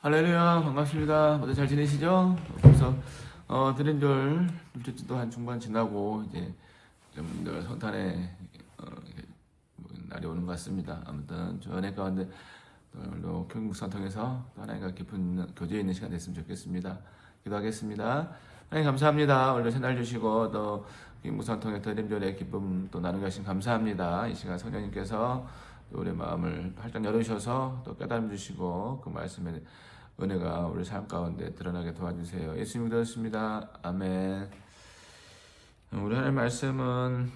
할렐루야, 반갑습니다. 모두 잘 지내시죠? 벌써 드림절 둘째 주도 한 중반 지나고 이제 여러분들 성탄의 이렇게 날이 오는 것 같습니다. 아무튼 저 은혜 가운데 오늘도 교육묵상 통해서 또 하나님과 깊은 교제에 있는 시간 됐으면 좋겠습니다. 기도하겠습니다. 하나님 감사합니다. 오늘도 새날 주시고 또 교육묵상 통해 드림절의 기쁨 또 나누게 하신 감사합니다. 이 시간 성령님께서 또 우리의 마음을 활짝 열어주셔서 또 깨달음 주시고 그 말씀에 은혜가 우리 삶 가운데 드러나게 도와주세요. 예수님 믿었습니다. 아멘. 우리 하나님 말씀은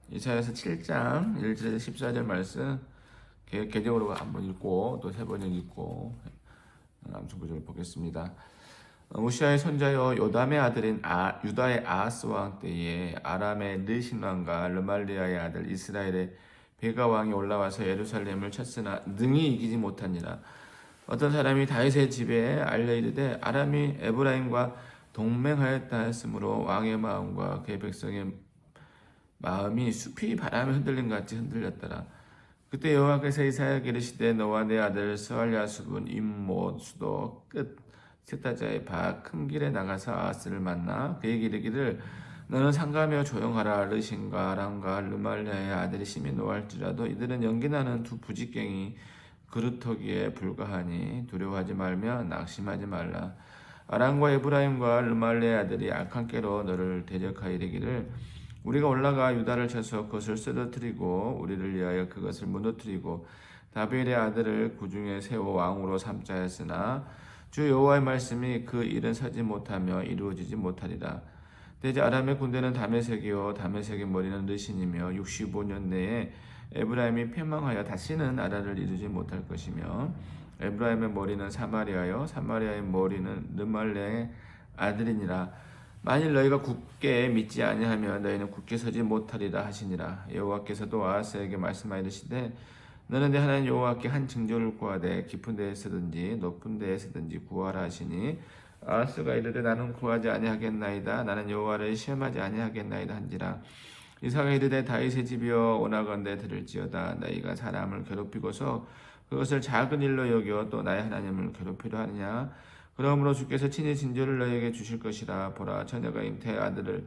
이사야서 7장 1절에서 14절 말씀 개정으로 한번 읽고 또 세 번 읽고 암송 구절을 보겠습니다. 우시아의 손자여 요담의 아들인 유다의 아하스 왕 때에 아람의 느신 왕과 르말리아의 아들 이스라엘의 베가 왕이 올라와서 예루살렘을 쳤으나 능히 이기지 못하니라. 어떤 사람이 다윗의 집에 알려 이르되 아람이 에브라임과 동맹하였다 했으므로 왕의 마음과 그의 백성의 마음이 숲이 바람에 흔들림 같이 흔들렸더라. 그때 여호와께서 이사야에게 이르시되 너와 내 아들 스알랴숲은 임못 수도 끝 세타자의 밭 큰 길에 나가서 아하스를 만나 그에게 이르기를 너는 상가며 조용하라. 르신과 아람과 르말랴의 아들이 심히 노할지라도 이들은 연기나는 두 부직갱이 그루터기에 불과하니 두려워하지 말며 낙심하지 말라. 아람과 에브라임과 르말랴의 아들이 악한 깨로 너를 대적하여 이르기를 우리가 올라가 유다를 쳐서 그것을 쓰러뜨리고 우리를 위하여 그것을 무너뜨리고 다벨의 아들을 구중에 세워 왕으로 삼자 했으나 주 여호와의 말씀이 그 일은 서지 못하며 이루어지지 못하리라. 대제 아람의 군대는 다메섹이요 다메섹의 머리는 르신이며 65년 내에 에브라임이 패망하여 다시는 나라를 이루지 못할 것이며 에브라임의 머리는 사마리아요 사마리아의 머리는 르말레의 아들이니라. 만일 너희가 굳게 믿지 아니하면 너희는 굳게 서지 못하리라 하시니라. 여호와께서도 아하스에게 말씀하시되 너는 내 하나님 여호와께 한 징조를 구하되 깊은 데에서든지 높은 데에서든지 구하라 하시니 아하스가 이르되 나는 구하지 아니하겠나이다. 나는 여호와를 시험하지 아니하겠나이다 한지라. 이사가 이르되 다윗의 집이여 오나건대 들을지어다. 너희가 사람을 괴롭히고서 그것을 작은 일로 여겨 또 나의 하나님을 괴롭히려 하느냐. 그러므로 주께서 친히 징조를 너희에게 주실 것이라. 보라 처녀가 잉태의 아들을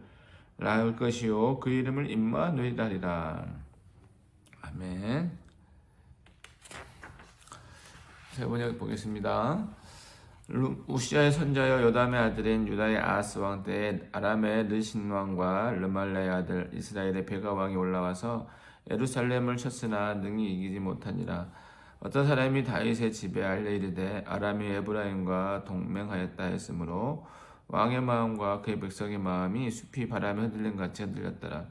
낳을 것이요 그 이름을 임마누엘이라 하리라. 아멘. 세 번째 보겠습니다. 우시아의 손자여 요담의 아들인 유다의 아하스 왕 때에 아람의 르신 왕과 르말라의 아들 이스라엘의 베가 왕이 올라와서 예루살렘을 쳤으나 능히 이기지 못하니라. 어떤 사람이 다윗의 집에 알려 이르되 아람이 에브라임과 동맹하였다 했으므로 왕의 마음과 그의 백성의 마음이 숲이 바람에 흔들림 같이 흔들렸더라.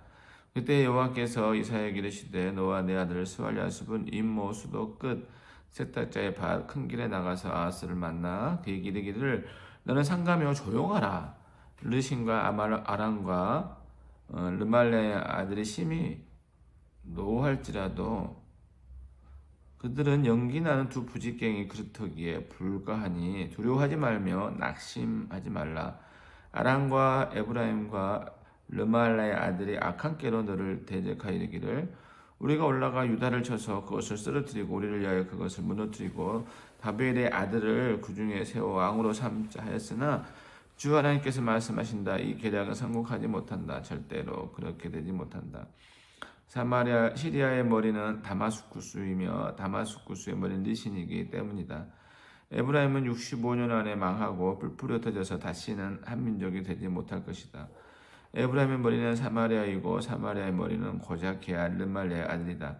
그때 여호와께서 이사야에게 이르시되 너와 내 아들 스알랴숲은 임모 수도 끝 세탁자의 밭 큰 길에 나가서 아하스를 만나 그에게 이르기를 너는 상가며 조용하라. 르신과 아람과 르말레의 아들이 심히 노할지라도 그들은 연기나는 두 부직갱이 그루터기에 불과하니 두려워하지 말며 낙심하지 말라. 아람과 에브라임과 르말라의 아들이 악한 깨로 너를 대적하여 이르기를 우리가 올라가 유다를 쳐서 그것을 쓰러뜨리고 우리를 위하여 그것을 무너뜨리고 다벨의 아들을 구중에 세워 왕으로 삼자 하였으나 주 하나님께서 말씀하신다. 이 계략은 성공하지 못한다. 절대로 그렇게 되지 못한다. 사마리아 시리아의 머리는 다마스쿠스이며 다마스쿠스의 머리는 르신이기 때문이다. 에브라임은 65년 안에 망하고 뿔뿔이 흩어져서 다시는 한 민족이 되지 못할 것이다. 에브라임의 머리는 사마리아이고 사마리아의 머리는 고작 게알 르말레의 아들이다.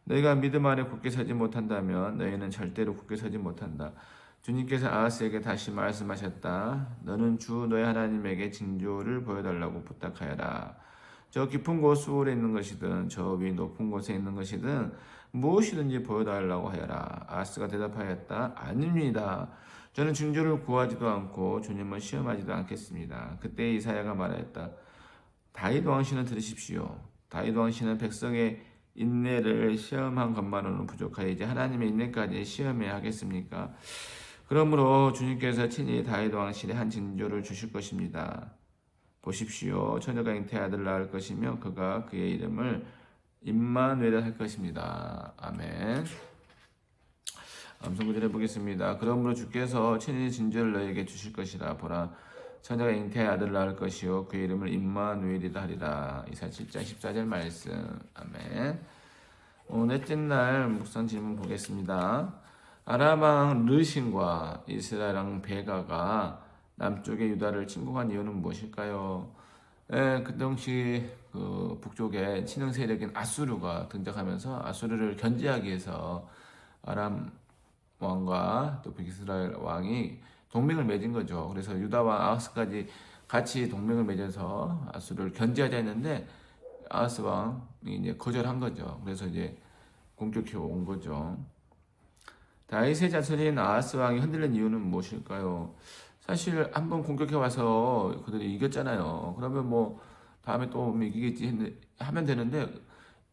너희가 믿음 아래 굳게 서지 못한다면 너희는 절대로 굳게 서지 못한다. 주님께서 아하스에게 다시 말씀하셨다. 너는 주 너희 하나님에게 징조를 보여달라고 부탁하여라. 저 깊은 곳 수월에 있는 것이든 저 위 높은 곳에 있는 것이든 무엇이든지 보여달라고 하여라. 아하스가 대답하였다. 아닙니다. 저는 징조를 구하지도 않고 주님을 시험하지도 않겠습니다. 그때 이사야가 말하였다. 다윗 왕씨는 들으십시오. 다윗 왕씨는 백성의 인내를 시험한 것만으로는 부족하여 이제 하나님의 인내까지 시험해야 하겠습니까? 그러므로 주님께서 친히 다윗 왕실에 한 징조를 주실 것입니다. 보십시오. 처녀가 잉태의 아들을 낳을 것이며 그가 그의 이름을 임마누엘이라 할 것입니다. 아멘. 암송 구절 해보겠습니다. 그러므로 주께서 친히 진주를 너에게 주실 것이라. 보라, 처녀가 잉태의 아들을 낳을 것이요 그의 이름을 임마누엘이라 하리라. 이사야 7장 14절 말씀. 아멘. 넷째 날 묵상 질문 보겠습니다. 아람 왕 르신과 이스라엘 왕 베가가 남쪽의 유다를 침공한 이유는 무엇일까요? 그 당시 그 북쪽에 친흥 세력인 아수르가 등장하면서 아수르를 견제하기 위해서 아람 왕과 또 북이스라엘 왕이 동맹을 맺은 거죠. 그래서 유다와 아하스까지 같이 동맹을 맺어서 아수르를 견제하자 했는데 아하스 왕이 이제 거절한 거죠. 그래서 이제 공격해 온 거죠. 다윗의 자손인 아하스 왕이 흔들린 이유는 무엇일까요? 사실 한번 공격해 와서 그들이 이겼잖아요. 그러면 뭐 다음에 또 이기겠지 하면 되는데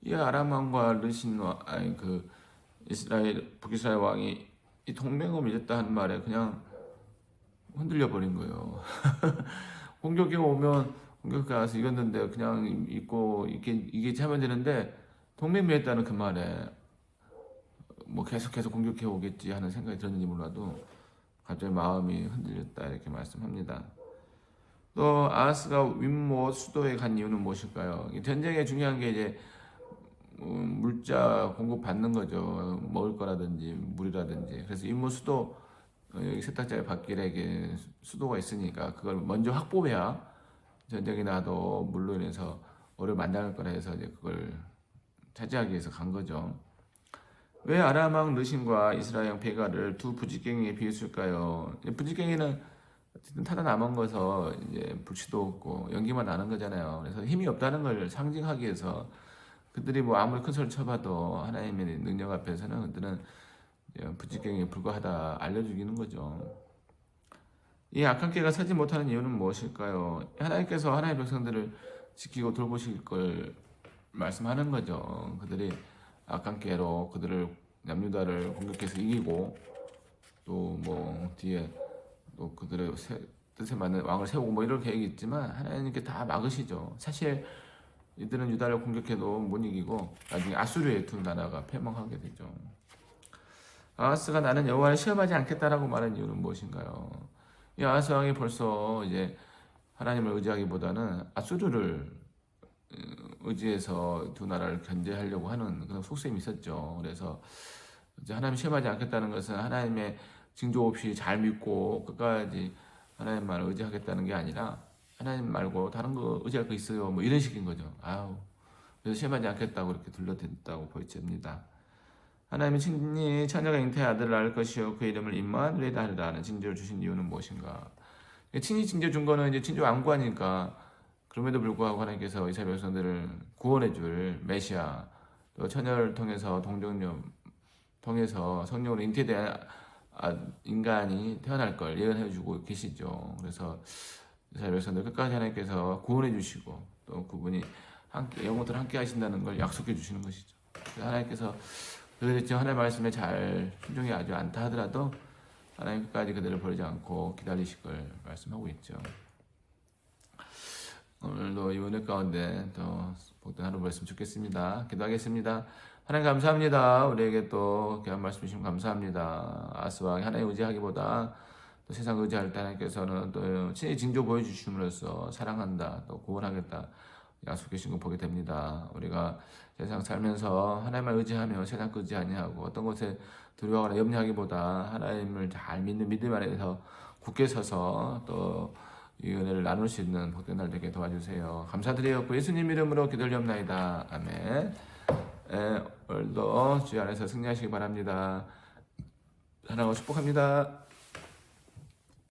이 아람 왕과 르신 아니 그 이스라엘 북이스라엘 왕이 이 동맹을 맺었다 하는 말에 그냥 흔들려 버린 거예요. 공격해 오면 공격해 와서 이겼는데 그냥 있고 이게 하면 되는데 동맹 맺었다는 그 말에 뭐 계속해서 공격해 오겠지 하는 생각이 들었는지 몰라도 갑자기 마음이 흔들렸다 이렇게 말씀합니다. 또 아하스가 윗모 수도에 간 이유는 무엇일까요? 전쟁에 중요한 게 이제 물자 공급 받는 거죠. 먹을 거라든지 물이라든지. 그래서 윗모 수도 여기 세탁자의 밭길에 수도가 있으니까 그걸 먼저 확보해야 전쟁이 나도 물로 인해서 어를 만날 거라 해서 이제 그걸 차지하기 위해서 간 거죠. 왜 아람 왕 르신과 이스라엘 왕 베가를 두 부지깽이에 비했을까요? 부지깽이는 어쨌든 타다 남은 거서 이제 불씨도 없고 연기만 나는 거잖아요. 그래서 힘이 없다는 걸 상징하기 위해서 그들이 뭐 아무리 큰 소리를 쳐봐도 하나님의 능력 앞에서는 그들은 부지깽이에 불과하다 알려주기는 거죠. 이 악한 깨가 서지 못하는 이유는 무엇일까요? 하나님께서 하나님의 백성들을 지키고 돌보실 걸 말씀하는 거죠. 그들이 악한 깨로 그들을 남유다를 공격해서 이기고 또 뭐 뒤에 또 그들의 뜻에 맞는 왕을 세우고 뭐 이런 계획이 있지만 하나님께 다 막으시죠. 사실 이들은 유다를 공격해도 못 이기고 나중에 아수르의 두 나라가 패망하게 되죠. 아하스가 나는 여호와를 시험하지 않겠다라고 말한 이유는 무엇인가요? 이 아하스 왕이 벌써 이제 하나님을 의지하기보다는 아수르를 의지해서 두 나라를 견제하려고 하는 그런 속셈이 있었죠. 그래서 이제 하나님 시험하지 않겠다는 것은 하나님의 징조 없이 잘 믿고 끝까지 하나님만 의지하겠다는 게 아니라 하나님 말고 다른 거 의지할 거 있어요. 뭐 이런 식인 거죠. 아우, 그래서 시험하지 않겠다고 이렇게 둘러댔다고 보여집니다. 하나님이 친히 처녀가 잉태의 아들을 낳을 것이요 그 이름을 임마누엘이라 하리라는 징조를 주신 이유는 무엇인가? 친히 징조 준 거는 이제 징조 안구하니까 그럼에도 불구하고 하나님께서 이스라엘 백성들을 구원해줄 메시아 또 처녀를 통해서 동정녀 통해서 성령으로 잉태된 인간이 태어날 걸 예언해주고 계시죠. 그래서 이스라엘 백성들 끝까지 하나님께서 구원해주시고 또 그분이 함께 영원토록 함께 하신다는 걸 약속해 주시는 것이죠. 하나님께서 그랬죠. 하나님의 말씀에 잘 순종이 아주 않다 하더라도 하나님 끝까지 그들을 버리지 않고 기다리실 걸 말씀하고 있죠. 오늘도 이 은혜 가운데 더 복된 하루 보냈으면 좋겠습니다. 기도하겠습니다. 하나님 감사합니다. 우리에게 또 귀한 말씀 주시면 감사합니다. 아스왕이 하나님 의지하기보다 또 세상 의지할 때 하나님께서는 또 친히 징조 보여주심으로써 사랑한다, 또 구원하겠다 약속해 주신 거 보게 됩니다. 우리가 세상 살면서 하나님을 의지하며 세상 의지 아니하고 어떤 것에 두려워하거나 염려하기보다 하나님을 잘 믿는 믿음 안에서 굳게 서서 또 이 은혜를 나눌 수 있는 복된 날 되게 도와주세요. 감사드리옵고 예수님 이름으로 기도드리옵나이다. 아멘. 오늘도 주의 안에서 승리하시기 바랍니다. 사랑하고 축복합니다.